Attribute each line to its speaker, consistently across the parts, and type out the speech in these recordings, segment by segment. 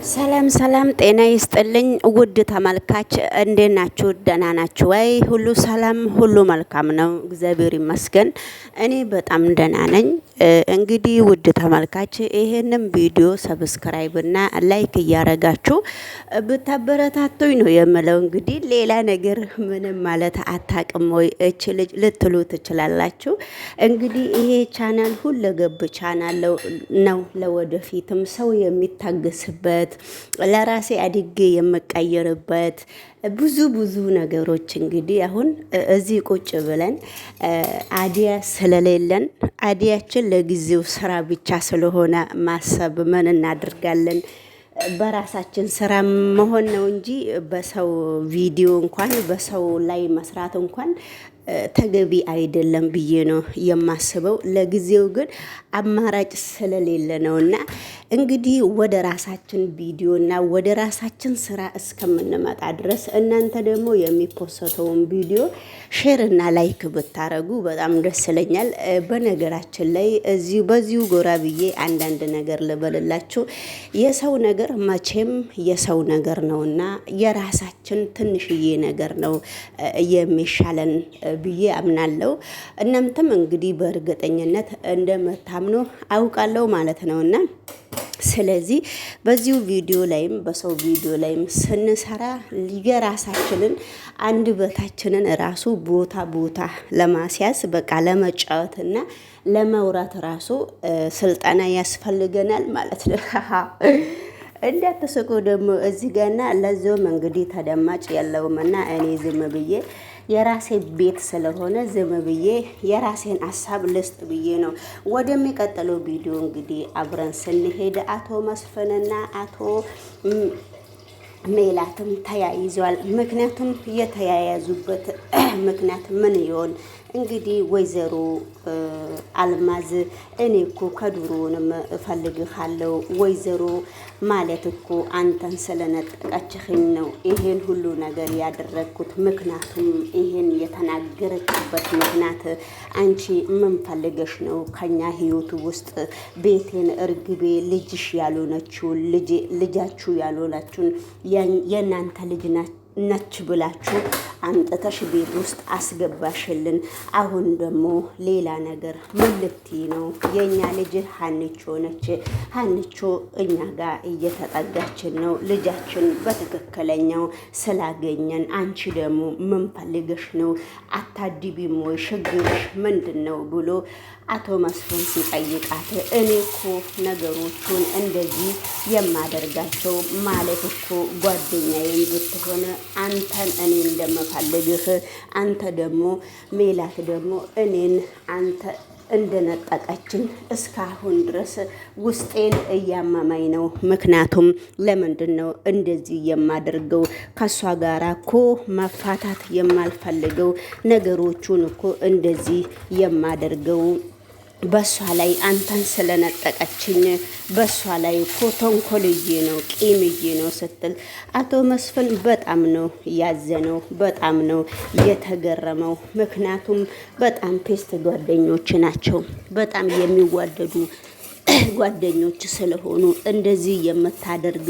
Speaker 1: ሰላም ሰላም፣ ጤና ይስጥልኝ ውድ ተመልካች፣ እንዴት ናችሁ? ደህና ናችሁ ወይ? ሁሉ ሰላም፣ ሁሉ መልካም ነው፣ እግዚአብሔር ይመስገን። እኔ በጣም ደህና ነኝ። እንግዲህ ውድ ተመልካች ይሄንን ቪዲዮ ሰብስክራይብ እና ላይክ እያረጋችሁ ብታበረታቱኝ ነው የምለው። እንግዲህ ሌላ ነገር ምንም ማለት አታቅም ወይ እች ልጅ ልትሉ ትችላላችሁ። እንግዲህ ይሄ ቻናል ሁለገብ ቻናል ነው፣ ለወደፊትም ሰው የሚታገስበት ለራሴ አድጌ የምቀየርበት ብዙ ነገሮች እንግዲህ አሁን እዚህ ቁጭ ብለን አዲያ ስለሌለን አዲያችን ለጊዜው ስራ ብቻ ስለሆነ ማሰብ ምን እናደርጋለን? በራሳችን ስራ መሆን ነው እንጂ በሰው ቪዲዮ እንኳን በሰው ላይ መስራት እንኳን ተገቢ አይደለም ብዬ ነው የማስበው። ለጊዜው ግን አማራጭ ስለሌለ ነውና እንግዲህ ወደ ራሳችን ቪዲዮና ወደ ራሳችን ስራ እስከምንመጣ ድረስ እናንተ ደግሞ የሚፖስተውን ቪዲዮ ሼር እና ላይክ ብታረጉ በጣም ደስ ይለኛል። በነገራችን ላይ በዚሁ ጎራ ብዬ አንዳንድ ነገር ልበልላችሁ። የሰው ነገር መቼም የሰው ነገር ነውና የራሳችን ትንሽዬ ነገር ነው የሚሻለን ብዬ አምናለሁ። እናንተም እንግዲህ በእርግጠኝነት እንደምታምኑ አውቃለሁ ማለት ነውና ስለዚህ በዚሁ ቪዲዮ ላይም በሰው ቪዲዮ ላይም ስንሰራ የራሳችንን አንደበታችንን ራሱ ቦታ ለማስያዝ በቃ ለመጫወትና ለመውራት ራሱ ስልጠና ያስፈልገናል ማለት ነው። እንዳትስቁ ደግሞ እዚህ ጋርና ለዞም እንግዲህ ተደማጭ የለውምና እኔ ዝም ብዬ የራሴ ቤት ስለሆነ ዝም ብዬ የራሴን ሀሳብ ልስጥ ብዬ ነው። ወደሚቀጥለው ቪዲዮ እንግዲህ አብረን ስንሄድ አቶ መስፍንና አቶ ሜላትም ተያይዟል። ምክንያቱም የተያያዙበት ምክንያት ምን ይሆን? እንግዲህ ወይዘሮ አልማዝ እኔ እኮ ከድሮውንም እፈልግሃለሁ ወይዘሮ ማለት እኮ አንተን ስለነጠቀችህኝ ነው ይሄን ሁሉ ነገር ያደረግኩት። ምክንያቱም ይሄን የተናገረችበት ምክንያት አንቺ ምን ፈልገሽ ነው ከኛ ህይወቱ ውስጥ ቤቴን እርግቤ ልጅሽ ያልሆነችውን ልጃችሁ ያልሆነችውን የእናንተ ልጅ ነች ብላችሁ አንጥተሽ ቤት ውስጥ አስገባሽልን። አሁን ደግሞ ሌላ ነገር ምን ልትይ ነው? የኛ ልጅ ሀንቾ ነች። ሀንቾ እኛ ጋር እየተጠጋችን ነው ልጃችን በትክክለኛው ስላገኘን። አንቺ ደግሞ ምን ፈልገሽ ነው? አታድቢም ወይ? ችግርሽ ምንድን ነው ብሎ አቶ መስፍን ሲጠይቃት እኔ እኮ ነገሮቹን እንደዚህ የማደርጋቸው ማለት እኮ ጓደኛዬን ብትሆን አንተን እኔ እንደምፈልግህ አንተ ደግሞ ሜላት ደግሞ እኔን አንተ እንደነጠቀችኝ እስካሁን ድረስ ውስጤን እያመመኝ ነው። ምክንያቱም ለምንድን ነው እንደዚህ የማደርገው? ከሷ ጋራ እኮ መፋታት የማልፈልገው ነገሮቹን እኮ እንደዚህ የማደርገው በሷ ላይ አንተን ስለነጠቀችኝ በሷ ላይ እኮ ተንኮልዬ ነው ቂምዬ ነው ስትል አቶ መስፍን በጣም ነው ያዘነው፣ በጣም ነው የተገረመው። ምክንያቱም በጣም ፔስት ጓደኞች ናቸው፣ በጣም የሚዋደዱ ጓደኞች ስለሆኑ እንደዚህ የምታደርግ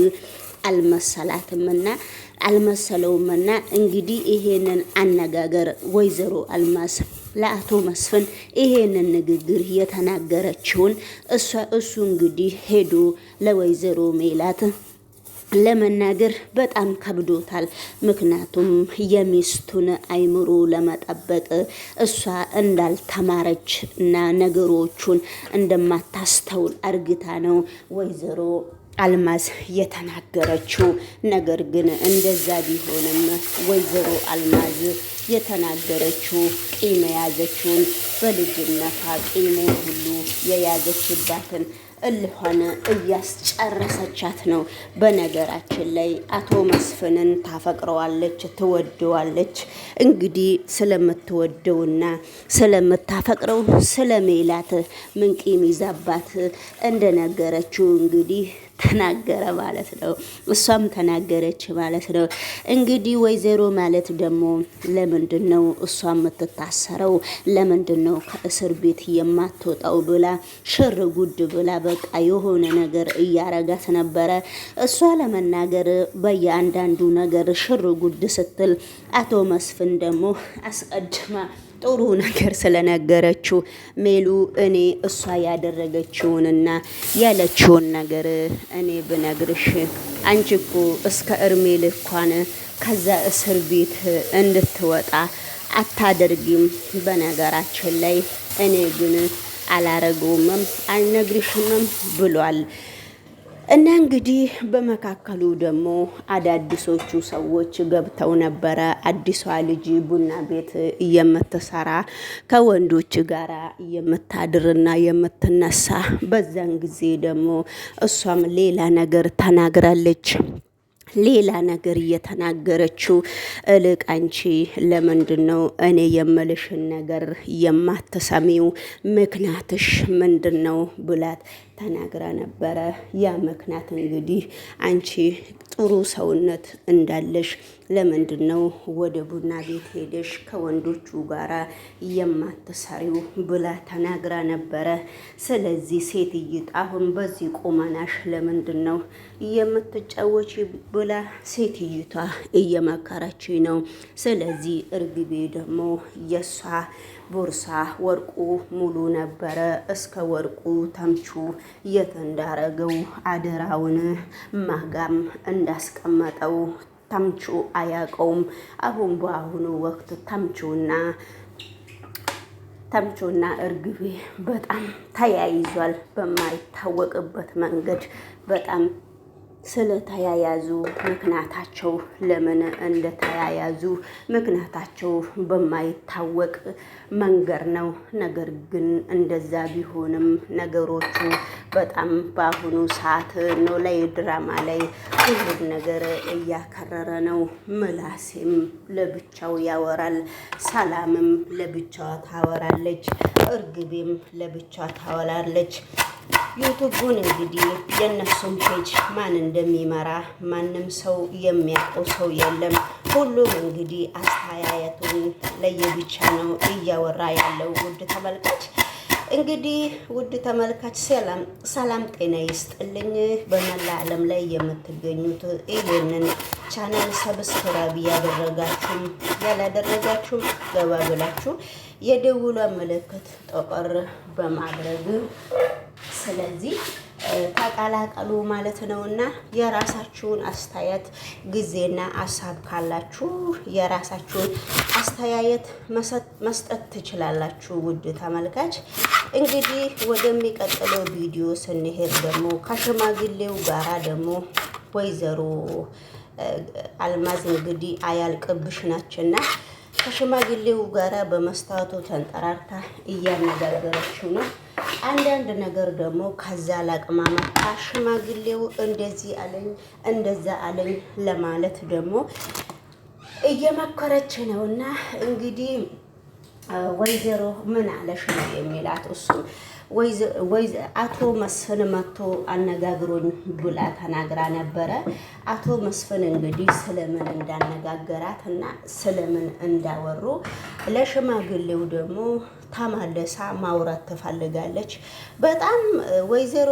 Speaker 1: አልመሰለውምና እንግዲህ ይሄንን አነጋገር ወይዘሮ አልማዝ ለአቶ መስፍን ይሄንን ንግግር የተናገረችውን እሱ እንግዲህ ሄዶ ለወይዘሮ ሜላት ለመናገር በጣም ከብዶታል። ምክንያቱም የሚስቱን አይምሮ ለመጠበቅ እሷ እንዳልተማረች እና ነገሮቹን እንደማታስተውል አርግታ ነው ወይዘሮ አልማዝ የተናገረችው። ነገር ግን እንደዛ ቢሆንም ወይዘሮ አልማዝ የተናገረችው ቂም የያዘችውን በልጅነቷ ቂሙን ሁሉ የያዘችባትን እልሆነ እያስጨረሰቻት ነው። በነገራችን ላይ አቶ መስፍንን ታፈቅረዋለች፣ ትወደዋለች። እንግዲህ ስለምትወደውና ስለምታፈቅረው ስለ ሜላት ምን ቂም ይዛባት እንደነገረችው እንግዲህ ተናገረ ማለት ነው። እሷም ተናገረች ማለት ነው። እንግዲህ ወይዘሮ ማለት ደግሞ ለምንድን ነው እሷ የምትታሰረው? ለምንድን ነው ከእስር ቤት የማትወጣው? ብላ ሽር ጉድ ብላ በቃ የሆነ ነገር እያረጋት ነበረ። እሷ ለመናገር በየአንዳንዱ ነገር ሽር ጉድ ስትል አቶ መስፍን ደግሞ አስቀድማ ጥሩ ነገር ስለነገረችው ሜሉ እኔ እሷ ያደረገችውንና ያለችውን ነገር እኔ ብነግርሽ አንቺ እኮ እስከ እርሜ ልኳን ከዛ እስር ቤት እንድትወጣ አታደርጊም። በነገራችን ላይ እኔ ግን አላረገውምም አልነግርሽምም ብሏል። እና እንግዲህ በመካከሉ ደግሞ አዳዲሶቹ ሰዎች ገብተው ነበረ። አዲሷ ልጅ ቡና ቤት የምትሰራ ከወንዶች ጋራ የምታድርና የምትነሳ። በዛን ጊዜ ደግሞ እሷም ሌላ ነገር ተናግራለች። ሌላ ነገር እየተናገረችው እልቅ አንቺ ለምንድን ነው እኔ የምልሽን ነገር የማትሰሚው? ምክንያትሽ ምንድን ነው ብላት ተናግራ ነበረ። ያ ምክንያት እንግዲህ አንቺ ጥሩ ሰውነት እንዳለሽ ለምንድን ነው ወደ ቡና ቤት ሄደሽ ከወንዶቹ ጋራ የማትሰሪው ብላ ተናግራ ነበረ። ስለዚህ ሴትይት አሁን በዚህ ቁመናሽ ለምንድን ነው የምትጫወቺ ብላ ሴትይቷ እየመከረች ነው። ስለዚህ እርግቤ ደግሞ የሷ ቦርሳ ወርቁ ሙሉ ነበረ። እስከ ወርቁ ተምቹ የት እንዳረገው አደራውን ማጋም እንዳስቀመጠው ተምቹ አያውቀውም። አሁን በአሁኑ ወቅት ተምቹና እርግቤ በጣም ተያይዟል። በማይታወቅበት መንገድ በጣም ስለተያያዙ ምክንያታቸው ለምን እንደተያያዙ ምክንያታቸው በማይታወቅ መንገድ ነው። ነገር ግን እንደዛ ቢሆንም ነገሮቹ በጣም በአሁኑ ሰዓት ኖላዊ ድራማ ላይ ሁሉም ነገር እያከረረ ነው። ምላሴም ለብቻው ያወራል፣ ሰላምም ለብቻዋ ታወራለች፣ እርግቤም ለብቻዋ ታወራለች። ዩቱቡን እንግዲህ የእነሱን ፔጅ ማን እንደሚመራ ማንም ሰው የሚያውቀው ሰው የለም። ሁሉም እንግዲህ አስተያየቱን ለየብቻ ነው እያወራ ያለው። ውድ ተመልካች እንግዲህ ውድ ተመልካች ሰላም ጤና ይስጥልኝ። በመላ ዓለም ላይ የምትገኙት ይህንን ቻናል ሰብስክራይብ ያደረጋችሁም ያላደረጋችሁም ገባ ብላችሁ የደውሏን ምልክት ጠቆር በማድረግ ስለዚህ ተቀላቀሉ ማለት ነውና የራሳችሁን አስተያየት ጊዜና ሀሳብ ካላችሁ የራሳችሁን አስተያየት መስጠት ትችላላችሁ። ውድ ተመልካች እንግዲህ ወደሚቀጥለው ቪዲዮ ስንሄድ ደግሞ ከሽማግሌው ጋራ ደግሞ ወይዘሮ አልማዝ እንግዲህ አያልቅብሽ ናችና ከሽማግሌው ጋራ በመስታወቱ ተንጠራርታ እያነጋገረችው ነው። አንዳንድ ነገር ደግሞ ከዛ ላቅማማ ሽማግሌው እንደዚህ አለኝ እንደዛ አለኝ ለማለት ደግሞ እየመከረች ነውና እንግዲህ ወይዘሮ ምን አለሽ ነው የሚላት እሱም አቶ መስፍን መጥቶ አነጋግሮኝ ብላ ተናግራ ነበረ። አቶ መስፍን እንግዲህ ስለምን እንዳነጋገራት እና ስለምን እንዳወሩ ለሽማግሌው ደግሞ ተመልሳ ማውራት ትፈልጋለች። በጣም ወይዘሮ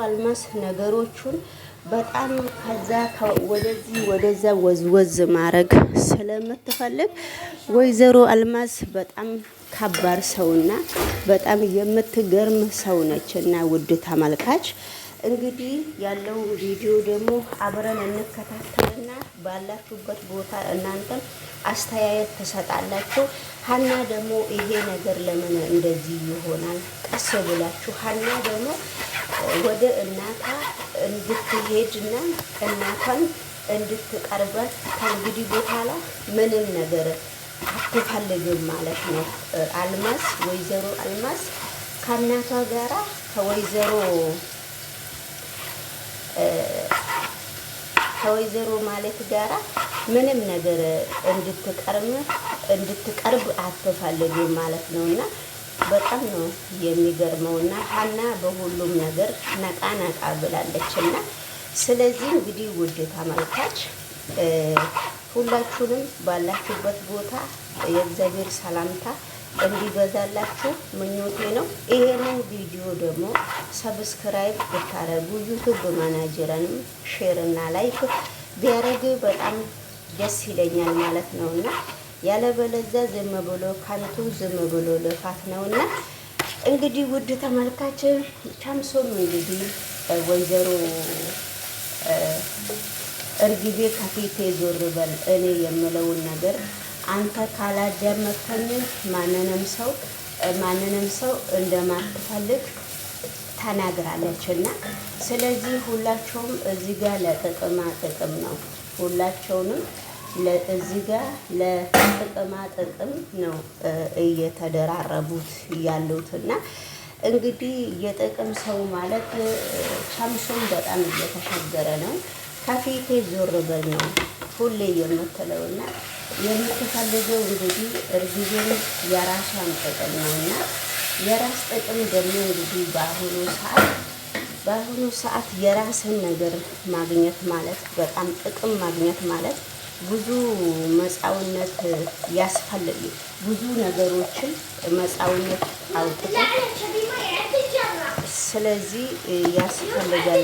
Speaker 1: አልማዝ ነገሮቹን በጣም ከዛ ወደዛ ወዝወዝ ማድረግ ስለምትፈልግ ወይዘሮ አልማዝ በጣም ከባድ ሰውና በጣም የምትገርም ሰው ነችና ውድ ተመልካች እንግዲህ ያለው ቪዲዮ ደግሞ አብረን እንከታተልና ባላችሁበት ቦታ እናንተም አስተያየት ትሰጣላችሁ። ሀና ደግሞ ይሄ ነገር ለምን እንደዚህ ይሆናል? ቀስ ብላችሁ ሀና ደግሞ ወደ እናቷ እንድትሄድና እናቷን እንድትቀርበት ከእንግዲህ በኋላ ምንም ነገር አትፈልግም ማለት ነው። አልማዝ ወይዘሮ አልማዝ ከእናቷ ጋራ ከወይዘሮ ማለት ጋራ ምንም ነገር እንድትቀርብ አትፈልግም ማለት ነውና በጣም ነው የሚገርመውና ሀና በሁሉም ነገር ነቃ ነቃ ብላለችና ስለዚህ እንግዲህ ውድ ተመልካች ሁላችሁንም ባላችሁበት ቦታ የእግዚአብሔር ሰላምታ እንዲበዛላችሁ ምኞቴ ነው። ይሄንን ቪዲዮ ደግሞ ሰብስክራይብ ብታረጉ ዩቲዩብ ማናጀርንም ሼር እና ላይክ ቢያረግ በጣም ደስ ይለኛል ማለት ነውና ያለበለዚያ ዝም ብሎ ከንቱ ዝም ብሎ ልፋት ነውና እንግዲህ ውድ ተመልካች ቻምሶም እንግዲህ ወይዘሮ እርግቤ ከፊቴ ዞር በል እኔ የምለውን ነገር አንተ ካላዳመጥከኝ ማንንም ሰው እንደማትፈልግ ተናግራለችና ስለዚህ ሁላቸውም እዚህ ጋር ለጥቅማ ጥቅም ነው ሁላቸውንም እዚህ ጋር ለጥቅማ ጥቅም ነው እየተደራረቡት ያሉትና እንግዲህ የጥቅም ሰው ማለት ቻምሶም በጣም እየተሸገረ ነው። ከፊቴ ዞር በል ነው ሁሌ የምትለውና የምትፈልገው እንግዲህ እርግቤን የራሷን ጥቅም ነውና የራስ ጥቅም ደግሞ እንግዲህ በአሁኑ ሰዓት የራስን ነገር ማግኘት ማለት በጣም ጥቅም ማግኘት ማለት ብዙ መጻውነት ያስፈልግ ብዙ ነገሮችን መጻውነት አውጥቶ ስለዚህ ያስፈልጋል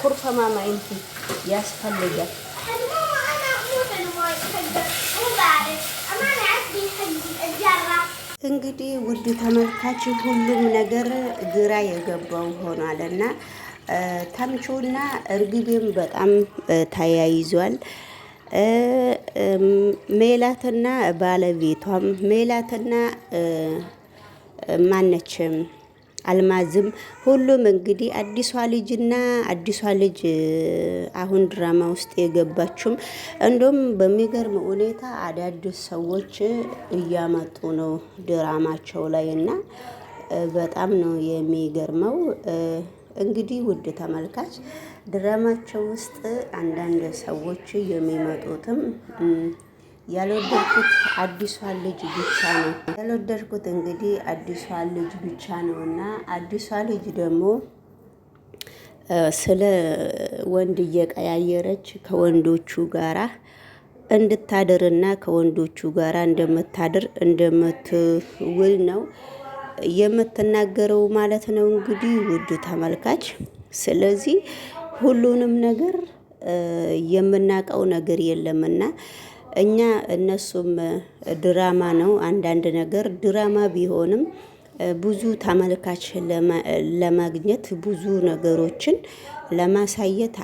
Speaker 1: ኩርፈማ ማይንቲ ያስፈልጋል። እንግዲህ ውድ ተመልካች ሁሉም ነገር ግራ የገባው ሆኗልና ተምቹና እርግቤም በጣም ተያይዟል። ሜላትና ባለቤቷም ሜላትና ማነችም አልማዝም ሁሉም እንግዲህ አዲሷ ልጅ አሁን ድራማ ውስጥ የገባችም እንደውም በሚገርም ሁኔታ አዳዲስ ሰዎች እያመጡ ነው ድራማቸው ላይ እና በጣም ነው የሚገርመው። እንግዲህ ውድ ተመልካች ድራማቸው ውስጥ አንዳንድ ሰዎች የሚመጡትም ያልወደድኩት አዲሷን ልጅ ብቻ ነው ያልወደድኩት እንግዲህ አዲሷን ልጅ ብቻ ነው እና አዲሷ ልጅ ደግሞ ስለ ወንድ እየቀያየረች ከወንዶቹ ጋራ እንድታድርና ከወንዶቹ ጋራ እንደምትውል ነው የምትናገረው ማለት ነው። እንግዲህ ውድ ተመልካች ስለዚህ ሁሉንም ነገር የምናውቀው ነገር የለምና እኛ እነሱም ድራማ ነው አንዳንድ ነገር ድራማ ቢሆንም ብዙ ተመልካች ለማግኘት ብዙ ነገሮችን ለማሳየት